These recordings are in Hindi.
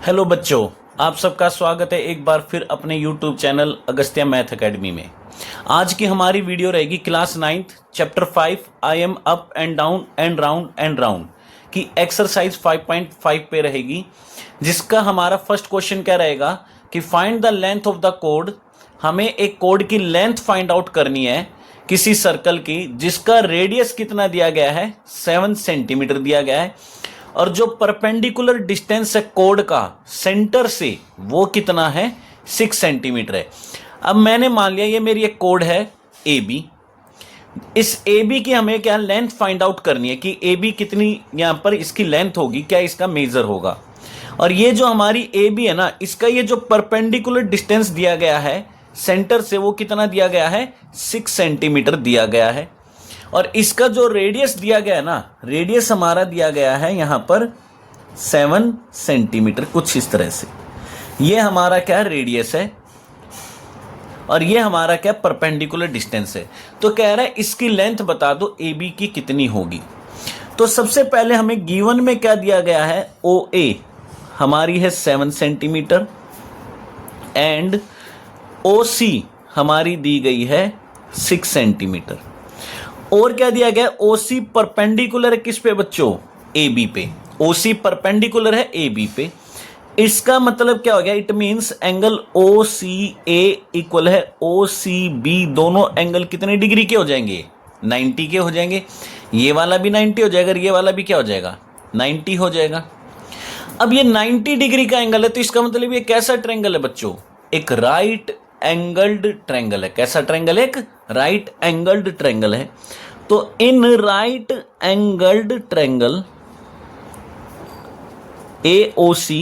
हेलो बच्चों, आप सबका स्वागत है एक बार फिर अपने YouTube channel Agastya math academy में। आज की हमारी वीडियो रहेगी class 9th chapter 5 I am up and down and round की एक्सरसाइज 5.5 पे रहेगी, जिसका हमारा फर्स्ट क्वेश्चन क्या रहेगा कि find the length of the code. हमें एक कोड की लेंथ फाइंड आउट करनी है किसी सर्कल की, जिसका रेडियस कितना दिया गया है 7 सेंटीमीटर दिया गया है, और जो परपेंडिकुलर डिस्टेंस है कोड का सेंटर से वो कितना है 6 सेंटीमीटर है। अब मैंने मान लिया ये मेरी एक कोड है ए बी। इस ए बी की हमें क्या लेंथ फाइंड आउट करनी है कि ए बी कितनी यहाँ पर इसकी लेंथ होगी, क्या इसका मेजर होगा। और ये जो हमारी ए बी है ना, इसका ये जो परपेंडिकुलर डिस्टेंस दिया गया है सेंटर से वो कितना दिया गया है 6 सेंटीमीटर दिया गया है। और इसका जो रेडियस दिया गया है ना, रेडियस हमारा दिया गया है यहाँ पर 7 सेंटीमीटर, कुछ इस तरह से। ये हमारा क्या रेडियस है और ये हमारा क्या परपेंडिकुलर डिस्टेंस है। तो कह रहा है इसकी लेंथ बता दो ए बी की कितनी होगी। तो सबसे पहले हमें गिवन में क्या दिया गया है, ओ ए हमारी है 7 सेंटीमीटर एंड ओ सी हमारी दी गई है 6 सेंटीमीटर। और क्या दिया गया, OC परपेंडिकुलर है किस पे बच्चों, AB पे। OC परपेंडिकुलर है AB पे। इसका मतलब क्या हो गया, it means angle OCA equal है OCB। दोनों एंगल कितने डिग्री के हो जाएंगे 90 के हो जाएंगे। ये वाला भी 90 हो जाएगा, ये वाला भी क्या हो जाएगा 90 हो जाएगा। अब ये 90 डिग्री का एंगल है, तो इसका मतलब ये कैसा ट्रायंगल है बच्चों, एक राइट एंगल्ड ट्रायंगल है। कैसा ट्रायंगल है, एक राइट एंगल्ड ट्रायंगल है। तो इन राइट एंगल्ड ट्रायंगल AOC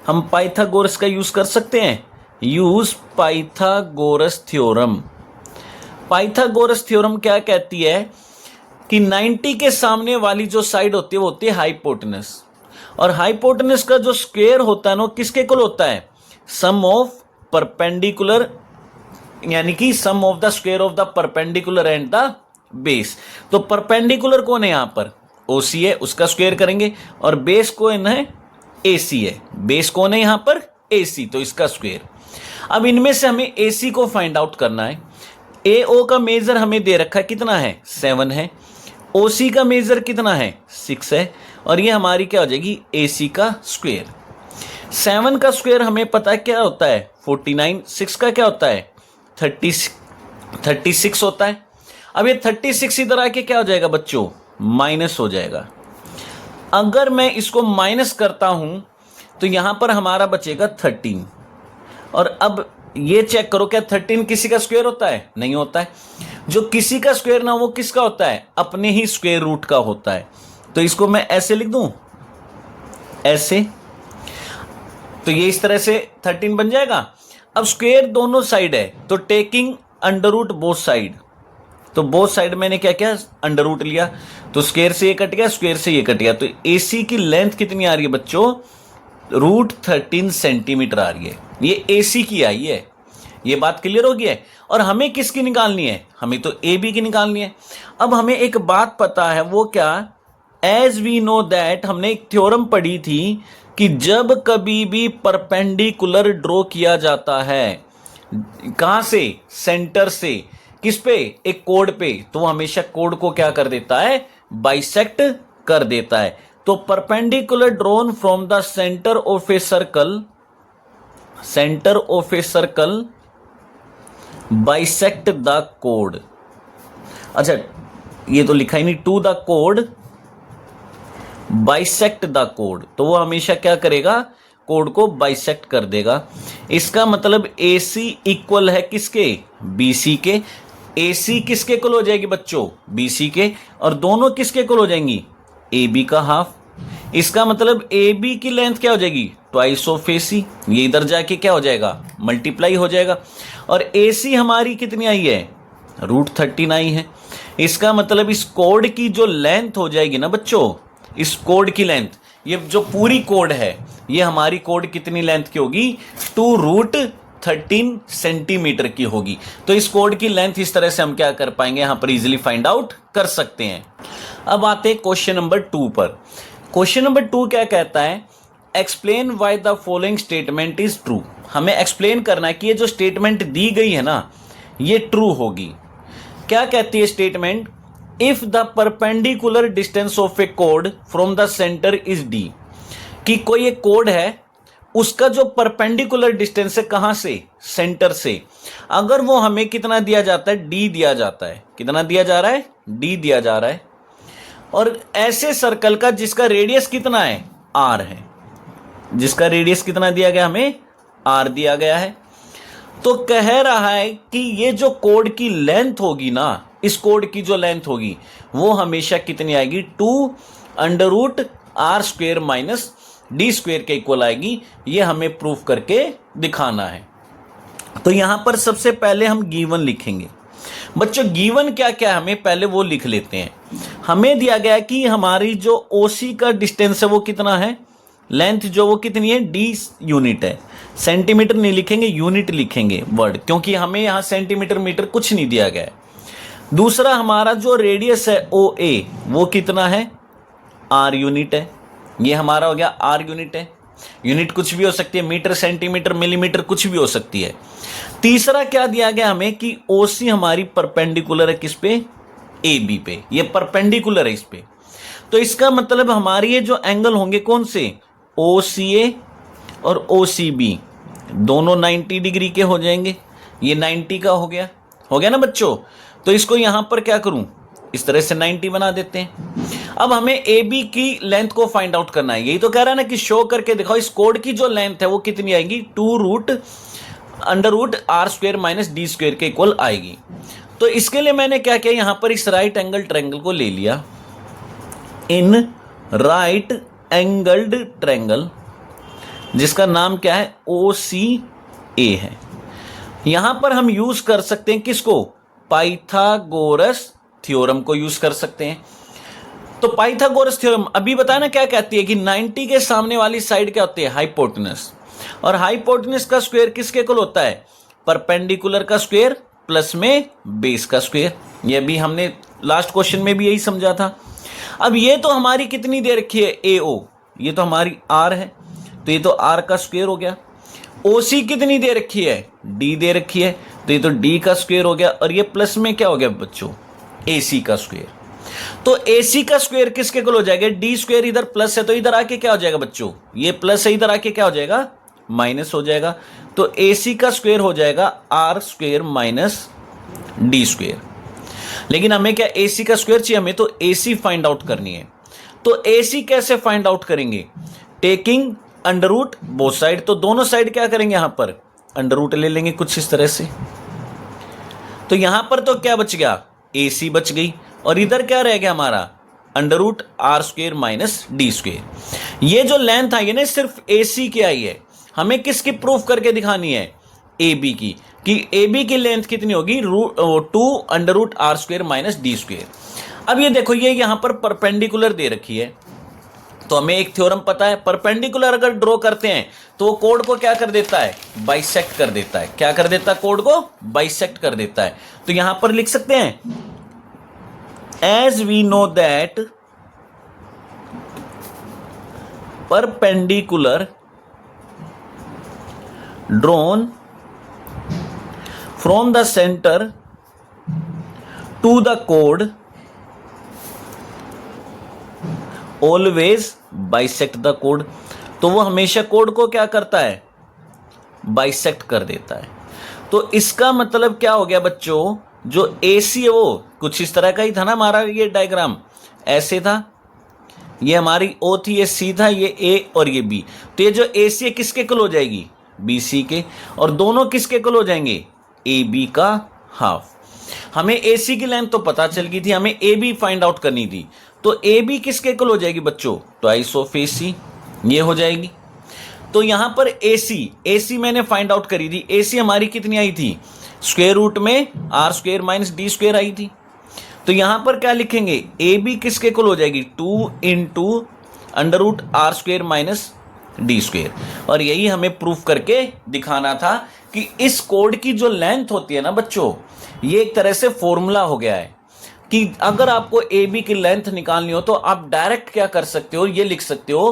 हम पाइथागोरस का यूज कर सकते हैं, use Pythagoras theorem. Pythagoras theorem क्या कहती है कि 90 के सामने वाली जो साइड होती है वो होती है हाइपोटेनस, और हाइपोटेनस का जो स्क्वायर होता है ना किसके इक्वल होता है, सम ऑफ परपेंडिकुलर, यानी कि sum of the square of the perpendicular and the base. तो परपेंडिकुलर कौन है यहाँ पर, OC है, उसका स्क्वायर करेंगे, और बेस कौन है AC है। बेस कौन है यहाँ पर AC, तो इसका स्क्वायर। अब इनमें से हमें AC को फाइंड आउट करना है। AO का मेजर हमें दे रखा है कितना है 7 है, OC का मेजर कितना है 6 है, और ये हमारी क्या हो जाएगी AC का स्क्वायर। 7 का स्क्वायर हमें पता है क्या होता है 49, 6 का क्या होता है 36 होता है। अब ये 36 इधर आके क्या हो जाएगा बच्चों, माइनस हो जाएगा। अगर मैं इसको माइनस करता हूं तो यहां पर हमारा बचेगा 13। और अब ये चेक करो, क्या 13 किसी का स्क्वायर होता है, नहीं होता है। जो किसी का स्क्वायर ना वो किसका होता है, अपने ही स्क्वायर रूट का होता है। तो इसको मैं ऐसे लिख दूं, ऐसे, तो ये इस तरह से 13 बन जाएगा। अब स्क्वायर दोनों साइड है, तो taking under root both side, तो बोथ साइड मैंने क्या किया अंडर रूट लिया, तो स्क्वायर से ये कट गया, स्क्वायर से ये कट गया। तो AC की लेंथ कितनी आ रही है बच्चों, √13 सेंटीमीटर आ रही है। ये AC की आई है, ये बात क्लियर होगी है। और हमें किसकी निकालनी है, हमें तो AB की निकालनी है। अब हमें एक बात पता है, वो क्या, एज वी नो दैट, हमने एक थ्योरम पढ़ी थी कि जब कभी भी परपेंडिकुलर ड्रॉ किया जाता है, कहां से, सेंटर से, किस पे, एक कोड पे, तो वो हमेशा कोड को क्या कर देता है, बाइसेक्ट कर देता है। तो perpendicular drawn from the centre of a circle, centre of a circle bisect the code. अच्छा, ये तो लिखा ही नहीं, to the code bisect the code, तो वो हमेशा क्या करेगा, कोड को बाइसेक्ट कर देगा। इसका मतलब AC इक्वल है किसके, BC के। AC किसके इक्वल हो जाएगी बच्चों, BC के, और दोनों किसके इक्वल हो जाएंगी, AB का हाफ। इसका मतलब AB की लेंथ क्या हो जाएगी, ट्वाइस ऑफ AC। ये इधर जाके क्या हो जाएगा, मल्टीप्लाई हो जाएगा। और AC हमारी कितनी आई है, √13 आई है। इसका मतलब इस कोड की जो लेंथ हो जाएगी ना बच्चों, इस कोड की लेंथ, ये जो पूरी कोड है, ये हमारी कोड कितनी लेंथ की होगी, 2√13 सेंटीमीटर की होगी। तो इस कोड की लेंथ इस तरह से हम क्या कर पाएंगे, यहां पर इजीली फाइंड आउट कर सकते हैं। अब आते हैं क्वेश्चन नंबर 2 पर। क्वेश्चन नंबर 2 क्या कहता है, explain why the following statement is true. हमें एक्सप्लेन करना है कि ये जो स्टेटमेंट दी गई है ना ये ट्रू होगी। क्या कहती है statement? If the perpendicular distance of a code from the centre is D, कि कोई एक कोड है उसका जो परपेंडिकुलर डिस्टेंस है कहां से? सेंटर से। अगर वो हमें कितना दिया जाता है? डी दिया जाता है। कितना दिया जा रहा है? डी दिया जा रहा है। और ऐसे सर्कल का जिसका रेडियस कितना है? आर है। जिसका रेडियस कितना दिया गया? हमें आर दिया गया है। तो कह रहा है कि ये जो कोड की लेंथ होगी ना, इस कोड की जो लेंथ होगी वो हमेशा कितनी आएगी? 2√r² माइनस डी स्क्वेयर के इक्वल आएगी। ये हमें प्रूफ करके दिखाना है। तो यहां पर सबसे पहले हम गिवन लिखेंगे। बच्चों गिवन क्या क्या है हमें पहले वो लिख लेते हैं। हमें दिया गया है कि हमारी जो ओसी का डिस्टेंस है वो कितना है? लेंथ जो वो कितनी है? डी यूनिट है। सेंटीमीटर नहीं लिखेंगे, यूनिट लिखेंगे वर्ड, क्योंकि हमें यहां सेंटीमीटर मीटर कुछ नहीं दिया गया है। दूसरा हमारा जो रेडियस है ओ ए वो कितना है? आर यूनिट है। ये हमारा हो गया आर यूनिट है। यूनिट कुछ भी हो सकती है, मीटर सेंटीमीटर मिलीमीटर कुछ भी हो सकती है। तीसरा क्या दिया गया हमें कि ओसी हमारी परपेंडिकुलर है किस पे? ए बी पे। ये परपेंडिकुलर है इस पे। तो इसका मतलब हमारी ये जो एंगल होंगे कौन से? ओ सी ए और ओ सी बी दोनों 90 डिग्री के हो जाएंगे। ये 90 का हो गया ना बच्चों। तो इसको यहां पर क्या करूं? इस तरह से 90 बना देते हैं। अब हमें ए बी की लेंथ को फाइंड आउट करना है। यही तो कह रहा है ना कि शो करके दिखाओ इस कोड की जो लेंथ है वो कितनी आएगी? 2√r² माइनस डी स्क्वेयर के इक्वल आएगी। तो इसके लिए मैंने क्या किया, यहां पर इस राइट एंगल ट्रायंगल को ले लिया। इन राइट एंगल्ड ट्रायंगल जिसका नाम क्या है? OCA है। यहां पर हम यूज कर सकते हैं किसको? पाइथागोरस थ्योरम को यूज कर सकते हैं। तो पाइथागोरस थ्योरम अभी बताया ना क्या कहती है कि 90 के सामने वाली साइड क्या होती है? हाइपोटेनस। और हाइपोटेनस का स्क्वायर किसके इक्वल होता है? परपेंडिकुलर का स्क्वायर प्लस में बेस का स्क्वायर। ये भी हमने लास्ट क्वेश्चन में भी यही समझा था। अब ये तो हमारी कितनी दे रखी है? AO, ये तो हमारी R है, तो ये तो R का स्क्वायर हो गया। OC कितनी दे रखी है? D दे रखी है, तो ये तो D का स्क्वायर हो गया। और ये प्लस में क्या हो गया बच्चों? AC का स्क्वायर। तो AC का स्क्वायर किसके इक्वल हो जाएगा? D स्क्वायर इधर प्लस है तो इधर आके क्या हो जाएगा बच्चों? ये प्लस है, इधर आके क्या हो जाएगा? माइनस हो जाएगा। तो AC का स्क्वायर हो जाएगा R² माइनस D स्क्वायर। लेकिन हमें क्या AC का स्क्वायर चाहिए? हमें तो AC फाइंड आउट करनी है। तो AC कैसे फाइंड आउट करेंगे? Taking under root both side. तो दोनों साइड क्या करेंगे? यहां पर अंडर रूट ले लेंगे कुछ इस तरह से। तो यहां पर तो क्या बच गया? AC बच गई। और इधर क्या रह गया हमारा? √r² minus D square. ये जो लेंथ आई है ना सिर्फ AC की आई है। हमें किसकी प्रूफ करके दिखानी है? AB की, कि AB की लेंथ कितनी होगी? 2√r² minus D square. अब ये देखो ये यहां पर परपेंडिकुलर दे रखी है, तो हमें एक थ्योरम पता है, परपेंडिकुलर अगर ड्रॉ करते हैं तो वो कोड को क्या कर देता है? बाइसेक्ट कर देता है। क्या कर देता है? कोड को बाइसेक्ट कर देता है। तो यहां पर लिख सकते हैं as we know that perpendicular drawn from the centre to the code always bisect the code. तो वो हमेशा कोड को क्या करता है? बाइसेक्ट कर देता है। तो इसका मतलब क्या हो गया बच्चों? जो AC है वो कुछ इस तरह का ही था ना हमारा, ये डायग्राम ऐसे था, ये हमारी O थी, ये C था, ये A और ये B। तो ये जो AC है किसके इक्वल हो जाएगी? BC के। और दोनों किसके इक्वल हो जाएंगे? AB का हाफ। हमें AC की लेंथ तो पता चल गई थी, हमें AB फाइंड आउट करनी थी। तो AB किसके इक्वल हो जाएगी बच्चों? ट्वाइस ऑफ AC ये हो जाएगी। तो यहां पर AC मैंने फाइंड आउट करी थी। AC हमारी कितनी आई थी? स्क्वायर रूट में r² माइनस डी स्क्वायर आई थी। तो यहां पर क्या लिखेंगे? AB किसके इक्वल हो जाएगी? 2 × √r² माइनस डी स्क्वायर। और यही हमें प्रूफ करके दिखाना था कि इस कोड की जो लेंथ होती है ना बच्चों, ये एक तरह से फॉर्मूला हो गया है कि अगर आपको ए बी की लेंथ निकालनी हो तो आप डायरेक्ट क्या कर सकते हो, ये लिख सकते हो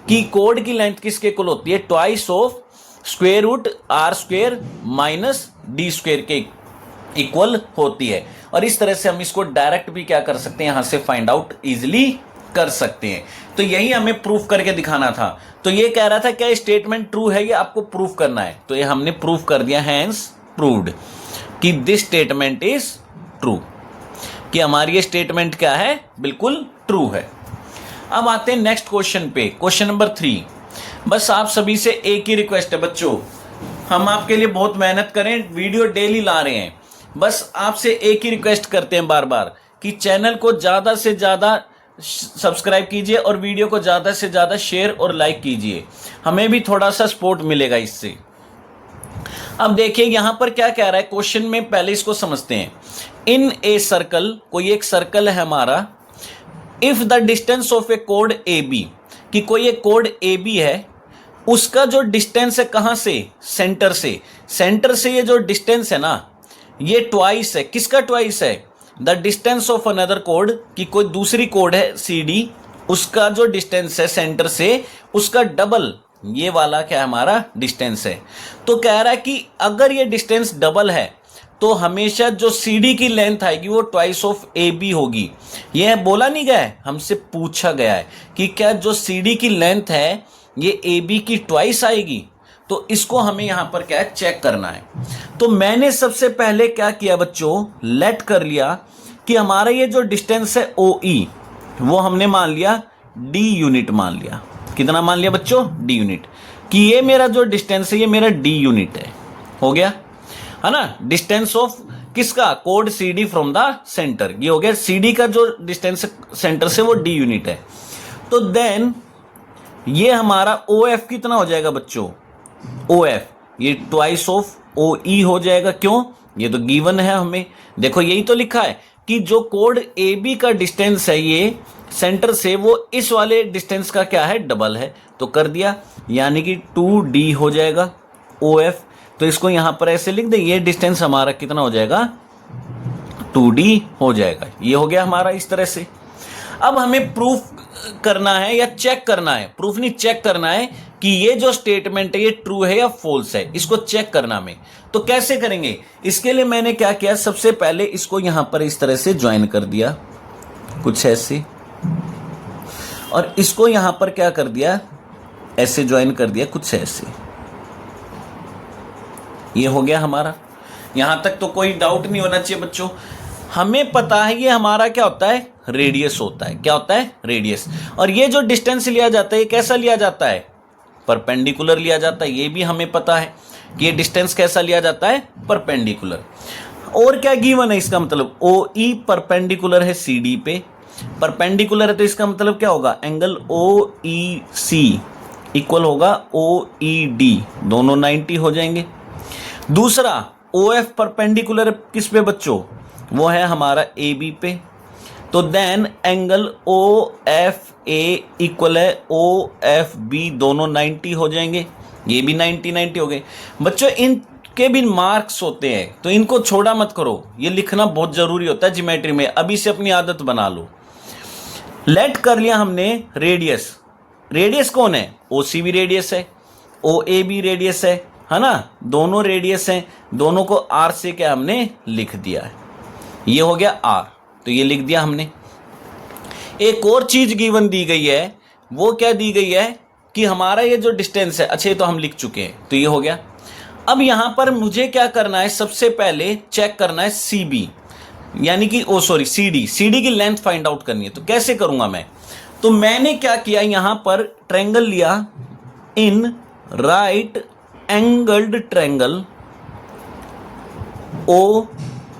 कि कोड की लेंथ किसके इक्वल होती है, twice of square root R square minus D square के इक्वल होती है। और इस तरह से हम इसको डायरेक्ट भी क्या कर सकते हैं, यहां से फाइंड आउट इजिली कर सकते हैं। तो यही हमें प्रूफ करके दिखाना था। तो ये कह रहा था क्या स्टेटमेंट ट्रू है, ये आपको प्रूफ करना है, तो ये हमने प्रूफ कर दिया, हैंस प्रूव्ड कि दिस स्टेटमेंट इज ट्रू, कि हमारी ये स्टेटमेंट क्या है, बिल्कुल ट्रू है। अब आते हैं नेक्स्ट क्वेश्चन पे, क्वेश्चन नंबर 3। बस आप सभी से एक ही रिक्वेस्ट है बच्चों, हम आपके लिए बहुत मेहनत करें, वीडियो डेली ला रहे हैं, बस आपसे एक ही रिक्वेस्ट करते हैं बार बार कि चैनल को ज़्यादा से ज़्यादा सब्सक्राइब कीजिए और वीडियो को ज़्यादा से ज़्यादा शेयर और लाइक कीजिए, हमें भी थोड़ा सा सपोर्ट मिलेगा इससे। अब देखिए यहां पर क्या कह रहा है क्वेश्चन में, पहले इसको समझते हैं। इन ए सर्कल, कोई एक सर्कल है हमारा, if the distance of a कोड ए बी, कि कोई एक कोड ए बी है, उसका जो डिस्टेंस है कहां से, सेंटर से, सेंटर से ये जो डिस्टेंस है ना, ये ट्वाइस है, किसका ट्वाइस है, the distance of another code, कि कोई दूसरी कोड है सी डी, उसका जो डिस्टेंस है सेंटर से उसका डबल ये वाला क्या हमारा डिस्टेंस है। तो कह रहा है कि अगर ये डिस्टेंस डबल है तो हमेशा जो सी डी की लेंथ आएगी वो ट्वाइस ऑफ ए बी होगी। ये बोला नहीं गया है, हमसे पूछा गया है कि क्या जो सी डी की लेंथ है ये ए बी की ट्वाइस आएगी, तो इसको हमें यहां पर क्या है, चेक करना है। तो मैंने सबसे पहले क्या किया बच्चों, लेट कर लिया कि हमारा ये जो डिस्टेंस है ओ ई, वो हमने मान लिया डी यूनिट मान लिया। कितना मान लिया बच्चों, डी यूनिट, कि ये मेरा जो डिस्टेंस है ये मेरा डी यूनिट है, हो गया है ना। डिस्टेंस ऑफ किसका, कोड C D from the centre, ये हो गया सी डी का जो डिस्टेंस सेंटर से वो डी यूनिट है। तो देन ये हमारा ओ एफ कितना हो जाएगा बच्चों, ओ एफ ये ट्वाइस ऑफ ओ ई हो जाएगा। क्यों, ये तो गिवन है हमें, देखो यही तो लिखा है कि जो कोड ए बी का डिस्टेंस है ये सेंटर से, वो इस वाले डिस्टेंस का क्या है, डबल है, तो कर दिया, यानी कि 2D हो जाएगा ओ एफ। तो इसको यहां पर ऐसे लिख दे, ये डिस्टेंस हमारा कितना हो जाएगा, 2D हो जाएगा। ये हो गया हमारा इस तरह से। अब हमें प्रूफ करना है या चेक करना है, प्रूफ नहीं चेक करना है कि ये जो स्टेटमेंट है ये ट्रू है या फॉल्स है, इसको चेक करना हमें। तो कैसे करेंगे, इसके लिए मैंने क्या किया, सबसे पहले इसको यहां पर इस तरह से ज्वाइन कर दिया कुछ ऐसे, और इसको यहां पर क्या कर दिया, ऐसे ज्वाइन कर दिया कुछ ऐसे। ये हो गया हमारा, यहां तक तो कोई डाउट नहीं होना चाहिए बच्चों। हमें पता है ये हमारा क्या होता है, रेडियस होता है। क्या होता है, रेडियस। और ये जो डिस्टेंस लिया जाता है ये कैसा लिया जाता है, परपेंडिकुलर लिया जाता है। ये भी हमें पता है कि ये डिस्टेंस कैसा लिया जाता है, परपेंडिकुलर। और क्या गिवन है, इसका मतलब ओ ई परपेंडिकुलर है सी डी पे, परपेंडिकुलर है तो इसका मतलब क्या होगा, एंगल ओ ई सी इक्वल होगा ओ ई डी, दोनों 90 हो जाएंगे। दूसरा ओ एफ परपेंडिकुलर किस पे बच्चों, वो है हमारा ए बी पे, तो then angle O F A equal है ओ एफ बी, दोनों 90 हो जाएंगे। ये भी 90 हो गए बच्चों। इनके भी मार्क्स होते हैं तो इनको छोड़ा मत करो, ये लिखना बहुत जरूरी होता है ज्योमेट्री में, अभी से अपनी आदत बना लो। लेट कर लिया हमने रेडियस, रेडियस कौन है, ओ सी भी रेडियस है, ओ ए भी रेडियस है ना, दोनों रेडियस हैं, दोनों को आर से क्या हमने लिख दिया है, ये हो गया आर, तो ये लिख दिया हमने। एक और चीज गिवन दी गई है, वो क्या दी गई है कि हमारा ये जो डिस्टेंस है, अच्छे तो हम लिख चुके हैं, तो ये हो गया। अब यहां पर मुझे क्या करना है, सबसे पहले चेक करना है सी बी, यानी कि सी डी की लेंथ फाइंड आउट करनी है। तो कैसे करूंगा मैं, तो मैंने क्या किया, यहां पर ट्रायंगल लिया, in right angled triangle O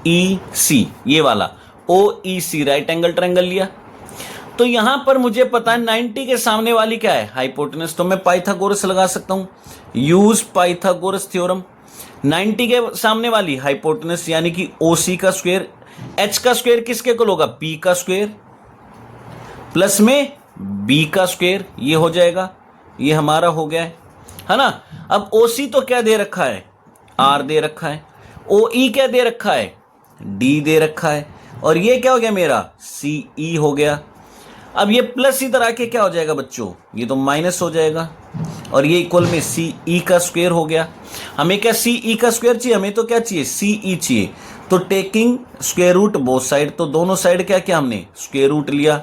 E C, ये वाला O E C right angle triangle लिया। तो यहां पर मुझे पता है 90 के सामने वाली क्या है, हाइपोटेनस, तो मैं पाइथागोरस लगा सकता हूं, यूज पाइथागोरस थ्योरम। 90 के सामने वाली हाइपोटेनस यानी कि ओ सी का स्क्वायर, एच का स्क्वायर किसके इक्वल होगा, पी का स्क्वायर प्लस में बी का स्क्वायर, ये हो जाएगा, ये हमारा हो गया है ना। अब ओ सी तो क्या दे रखा है, आर दे रखा है, ओ ई क्या दे रखा है, डी दे रखा है, और ये क्या हो गया मेरा सी ई हो गया। अब ये प्लस इधर आके क्या हो जाएगा बच्चों, ये तो माइनस हो जाएगा और ये इक्वल में सी ई का स्क्वायर हो गया। हमें क्या सी ई का स्क्वायर चाहिए, हमें तो क्या चाहिए सी ई चाहिए। तो taking square root both side, तो दोनों साइड क्या किया हमने स्क्वायर रूट लिया,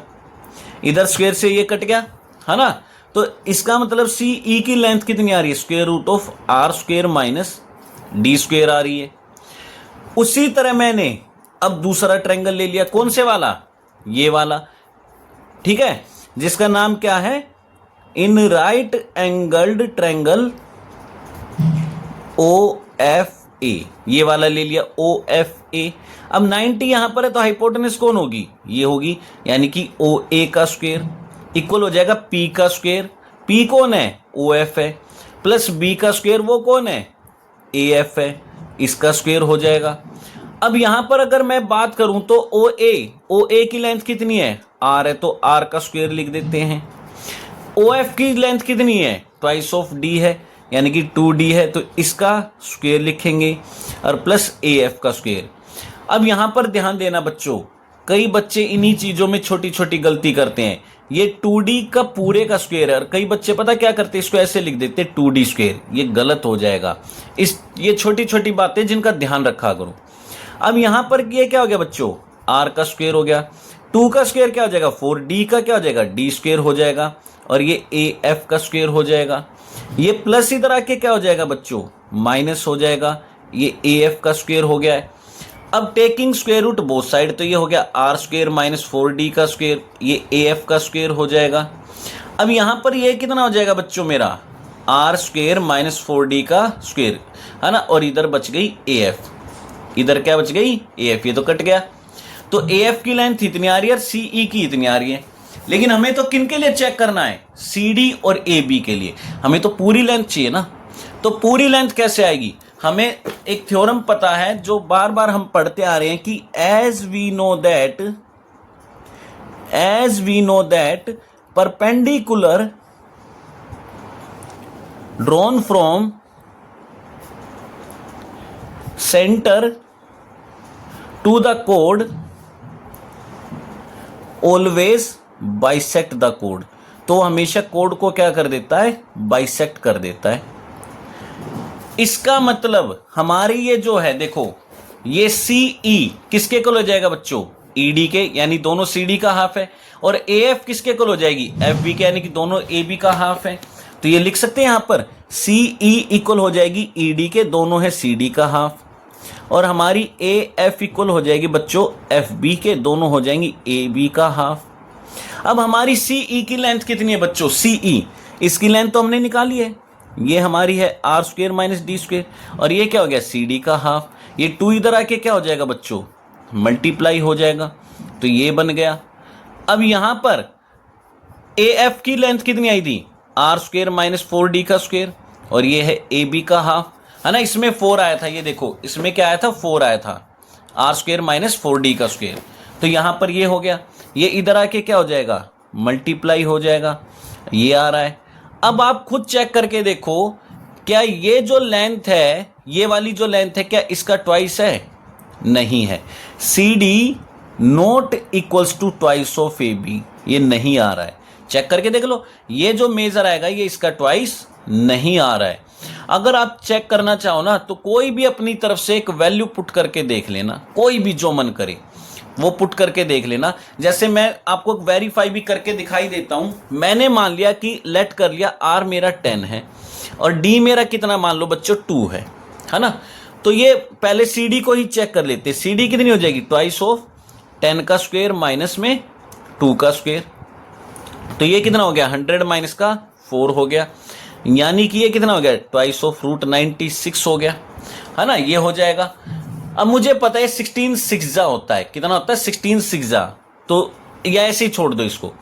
इधर स्क्वायर से ये कट गया है ना। तो इसका मतलब सी ई की लेंथ कितनी आ रही है, square root of R square minus D square आ रही है। उसी तरह मैंने अब दूसरा ट्रायंगल ले लिया, कौन से वाला, ये वाला, ठीक है, जिसका नाम क्या है in right angled triangle O F A, ये वाला ले लिया ओ एफ ए। अब 90 यहां पर है तो हाइपोटेनस कौन होगी, ये होगी, यानी कि ओ ए का स्क्वायर इक्वल हो जाएगा पी का स्क्वायर, पी कौन है ओ एफ है, प्लस बी का स्क्वायर वो कौन है ए एफ है, इसका स्क्वायर हो जाएगा। अब यहां पर अगर मैं बात करूं तो ओ ए की लेंथ कितनी है आर है, तो आर का स्क्वायर लिख देते हैं। ओ एफ की लेंथ कितनी है ट्वाइस ऑफ डी है, यानी कि 2d है, तो इसका स्क्वायर लिखेंगे और प्लस ए एफ का स्क्वायर। अब यहां पर ध्यान देना बच्चों, कई बच्चे इन्हीं चीजों में छोटी छोटी गलती करते हैं। ये 2d का पूरे का स्क्वायर है और कई बच्चे पता क्या करते हैं, इसको ऐसे लिख देते हैं 2d स्क्वायर, ये गलत हो जाएगा। ये छोटी छोटी बातें जिनका ध्यान रखा करो। अब यहां पर ये क्या हो गया बच्चों, r का स्क्वायर हो गया, 2 का स्क्वायर क्या हो जाएगा 4d का क्या हो जाएगा d स्क्वायर हो जाएगा और ये ए एफ का स्क्वायर हो जाएगा। ये प्लस इधर आके क्या हो जाएगा बच्चों माइनस हो जाएगा, ये ए एफ का स्क्वायर हो गया है। अब taking square root both side, तो ये हो गया आर स्क्वायर माइनस 4d का स्क्वायर, ये ए एफ का स्क्वायर हो जाएगा। अब यहां पर ये कितना हो जाएगा बच्चों मेरा आर स्क्वायर माइनस 4d का स्क्वायर है ना, और इधर बच गई ए एफ, इधर क्या बच गई ए एफ, ये तो कट गया। तो ए एफ की लेंथ इतनी आ रही है और सी ई की इतनी आ रही है, लेकिन हमें तो किन के लिए चेक करना है सी डी और ए बी के लिए, हमें तो पूरी लेंथ चाहिए ना। तो पूरी लेंथ कैसे आएगी, हमें एक थ्योरम पता है जो बार बार हम पढ़ते आ रहे हैं कि as we know that perpendicular drawn from centre to the code always bisect the code, तो हमेशा कोड को क्या कर देता है बाइसेक्ट कर देता है। इसका मतलब हमारी ये जो है देखो, ये सी ई किसके इक्वल हो जाएगा बच्चों ई डी के, यानी दोनों सी डी का हाफ है, और ए एफ किसके इक्वल हो जाएगी एफ बी के, यानी कि दोनों ए बी का हाफ है। तो ये लिख सकते हैं यहां पर सी ई इक्वल हो जाएगी ई डी के, दोनों है सी डी का हाफ, और हमारी ए एफ इक्वल हो जाएगी बच्चों एफ बी के, दोनों हो जाएंगी ए बी का हाफ। अब हमारी सी ई की लेंथ कितनी है बच्चों सी ई, इसकी लेंथ तो हमने निकाली है, ये हमारी है R square minus D square, और ये क्या हो गया सी डी का हाफ, ये 2 इधर आके क्या हो जाएगा बच्चों मल्टीप्लाई हो जाएगा, तो ये बन गया। अब यहां पर ए एफ की लेंथ कितनी आई थी आर स्क्वायर माइनस 4d का स्क्वायर, और ये है ए बी का हाफ है ना, इसमें 4 आया था, ये देखो इसमें क्या आया था 4 आया था आर स्क्वायर माइनस 4d का स्क्वायर, तो यहां पर ये हो गया, ये इधर आके क्या हो जाएगा मल्टीप्लाई हो जाएगा, ये आ रहा है। अब आप खुद चेक करके देखो क्या ये जो लेंथ है, ये वाली जो लेंथ है, क्या इसका ट्वाइस है, नहीं है। C D not equals to twice of A B, ये नहीं आ रहा है, चेक करके देख लो, ये जो मेजर आएगा ये इसका ट्वाइस नहीं आ रहा है। अगर आप चेक करना चाहो ना तो कोई भी अपनी तरफ से एक वैल्यू पुट करके देख लेना, कोई भी जो मन करे वो पुट करके देख लेना। जैसे मैं आपको वेरीफाई भी करके दिखाई देता हूं, मैंने मान लिया कि लेट कर लिया आर मेरा 10 है और डी मेरा कितना मान लो बच्चों 2 है ना, तो ये पहले सी डी को ही चेक कर लेते। सी डी कितनी हो जाएगी ट्वाइस ऑफ 10 का स्क्वायर माइनस में 2 का स्क्वायर, तो ये कितना हो गया 100 माइनस का 4 हो गया, यानी कि ये कितना हो गया ट्वाइस ऑफ रूट 96 हो गया है ना, ये हो जाएगा। अब मुझे पता है 16 सिक्सा होता है, कितना होता है 16 सिक्सा, तो या ऐसे ही छोड़ दो इसको।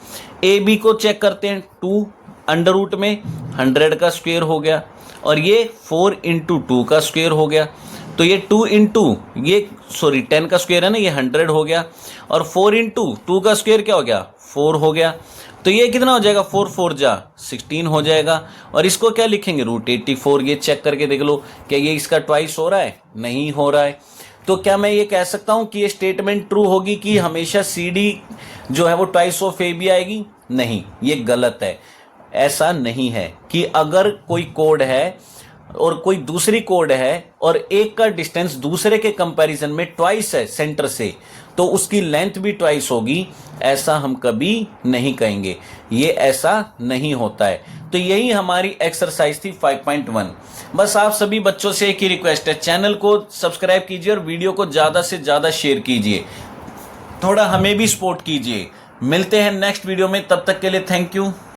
ए बी को चेक करते हैं, 2 अंडर रूट में 100 का स्क्वायर हो गया, और ये 4 इंटू 2 का स्क्वायर हो गया, तो ये 2 इंटू ये 10 का स्क्वायर है ना, ये 100 हो गया, और 4 इंटू 2 का स्क्वायर क्या हो गया 4 हो गया, तो ये कितना हो जाएगा 4 4 जा 16 हो जाएगा, और इसको क्या लिखेंगे रूट 84। ये चेक करके देख लो क्या ये इसका ट्वाइस हो रहा है, नहीं हो रहा है। तो क्या मैं ये कह सकता हूं कि ये स्टेटमेंट ट्रू होगी कि हमेशा CD जो है वो ट्वाइस ऑफ ए भी आएगी? नहीं, ये गलत है। ऐसा नहीं है कि अगर कोई कोड है और कोई दूसरी कोड है और एक का डिस्टेंस दूसरे के कंपैरिजन में ट्वाइस है सेंटर से, तो उसकी लेंथ भी ट्वाइस होगी, ऐसा हम कभी नहीं कहेंगे। ये ऐसा नहीं होता है। तो यही हमारी एक्सरसाइज थी 5.1। बस आप सभी बच्चों से एक ही रिक्वेस्ट है, चैनल को सब्सक्राइब कीजिए और वीडियो को ज़्यादा से ज़्यादा शेयर कीजिए, थोड़ा हमें भी सपोर्ट कीजिए। मिलते हैं नेक्स्ट वीडियो में, तब तक के लिए थैंक यू।